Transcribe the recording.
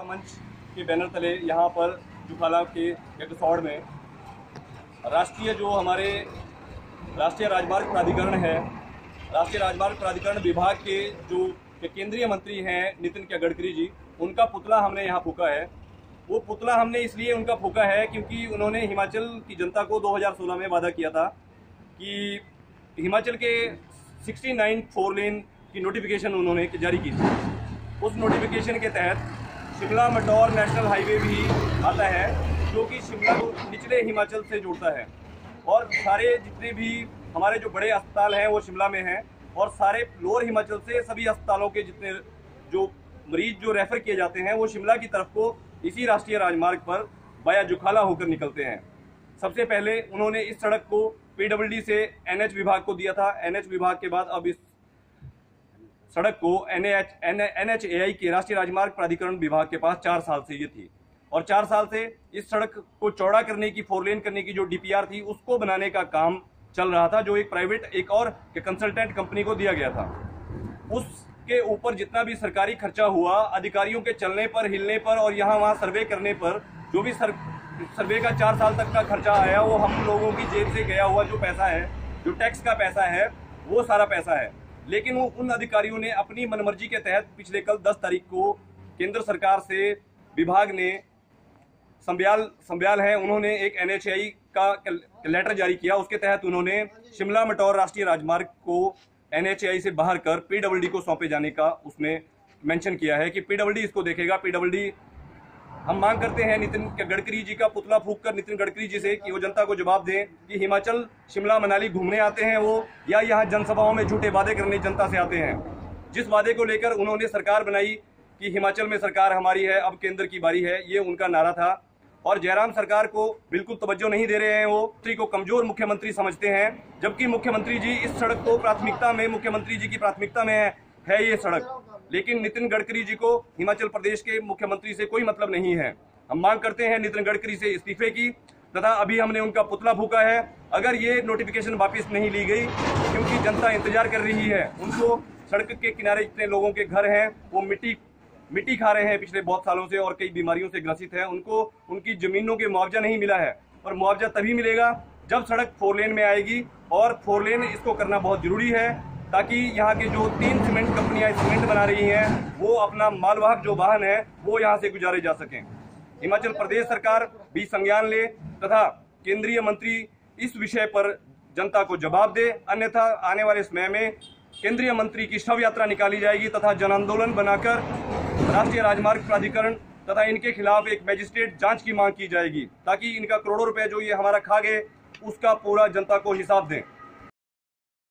समता मंच के बैनर तले यहाँ पर जुखाला के कसौड़ में हमारे राष्ट्रीय राजमार्ग प्राधिकरण है, राष्ट्रीय राजमार्ग प्राधिकरण विभाग के जो केंद्रीय मंत्री हैं नितिन गडकरी जी, उनका पुतला हमने यहाँ फूका है। वो पुतला हमने इसलिए उनका फूका है क्योंकि उन्होंने हिमाचल की जनता को 2016 में वादा किया था कि हिमाचल के 69 4 लेन की नोटिफिकेशन उन्होंने जारी की थी। उस नोटिफिकेशन के तहत शिमला मटौर नेशनल हाईवे भी आता है जो कि शिमला को निचले हिमाचल से जोड़ता है, और सारे जितने भी हमारे जो बड़े अस्पताल हैं वो शिमला में हैं, और सारे लोअर हिमाचल से सभी अस्पतालों के जितने जो मरीज जो रेफर किए जाते हैं वो शिमला की तरफ को इसी राष्ट्रीय राजमार्ग पर वाया जुखाला होकर निकलते हैं। सबसे पहले उन्होंने इस सड़क को पीडब्ल्यूडी से एनएच विभाग को दिया था। एनएच विभाग के बाद अब इस सड़क को एनएचएआई के राष्ट्रीय राजमार्ग प्राधिकरण विभाग के पास 4 साल से ये थी, और 4 साल से इस सड़क को चौड़ा करने की 4 लेन करने की जो डीपीआर थी उसको बनाने का काम चल रहा था, जो एक प्राइवेट एक और कंसल्टेंट कंपनी को दिया गया था। उसके ऊपर जितना भी सरकारी खर्चा हुआ, अधिकारियों के चलने पर, हिलने पर और यहाँ वहाँ सर्वे करने पर, जो भी सर्वे का 4 साल तक का खर्चा आया वो हम लोगों की जेब से गया हुआ जो पैसा है, जो टैक्स का पैसा है, वो सारा पैसा है। लेकिन वो उन अधिकारियों ने अपनी मनमर्जी के तहत पिछले कल 10 तारीख को केंद्र सरकार से विभाग ने संब्याल है, उन्होंने एक एनएचएआई का लेटर जारी किया। उसके तहत उन्होंने शिमला मटौर राष्ट्रीय राजमार्ग को एनएचएआई से बाहर कर पीडब्ल्यूडी को सौंपे जाने का उसमें मेंशन किया है कि पीडब्ल्यूडी इसको देखेगा। पीडब्ल्यूडी हम मांग करते हैं नितिन गडकरी जी का पुतला फूंक कर नितिन गडकरी जी से कि वो जनता को जवाब दें कि हिमाचल शिमला मनाली घूमने आते हैं वो, या यहाँ जनसभाओं में झूठे वादे करने जनता से आते हैं। जिस वादे को लेकर उन्होंने सरकार बनाई कि हिमाचल में सरकार हमारी है, अब केंद्र की बारी है, ये उनका नारा था, और जयराम सरकार को बिल्कुल तवज्जो नहीं दे रहे हैं। वो मंत्री को कमजोर मुख्यमंत्री समझते हैं, जबकि मुख्यमंत्री जी इस सड़क को प्राथमिकता में, मुख्यमंत्री जी की प्राथमिकता में है ये सड़क। लेकिन नितिन गडकरी जी को हिमाचल प्रदेश के मुख्यमंत्री से कोई मतलब नहीं है। हम मांग करते हैं नितिन गडकरी से इस्तीफे की, तथा अभी हमने उनका पुतला फूंका है। अगर ये नोटिफिकेशन वापस नहीं ली गई, क्योंकि जनता इंतजार कर रही है, उनको सड़क के किनारे जितने लोगों के घर हैं वो मिट्टी खा रहे हैं पिछले बहुत सालों से और कई बीमारियों से ग्रसित है, उनको उनकी जमीनों के मुआवजा नहीं मिला है, और मुआवजा तभी मिलेगा जब सड़क 4 लेन में आएगी। और 4 लेन इसको करना बहुत जरूरी है ताकि यहाँ के जो 3 सीमेंट कंपनियां सीमेंट बना रही हैं वो अपना मालवाहक जो वाहन है वो यहाँ से गुजारे जा सकें। हिमाचल प्रदेश सरकार भी संज्ञान ले तथा केंद्रीय मंत्री इस विषय पर जनता को जवाब दे, अन्यथा आने वाले समय में केंद्रीय मंत्री की शव यात्रा निकाली जाएगी तथा जन आंदोलन बनाकर राष्ट्रीय राजमार्ग प्राधिकरण तथा इनके खिलाफ एक मैजिस्ट्रेट जांच की मांग की जाएगी, ताकि इनका करोड़ों रुपए जो ये हमारा खा गए उसका पूरा जनता को हिसाब दें।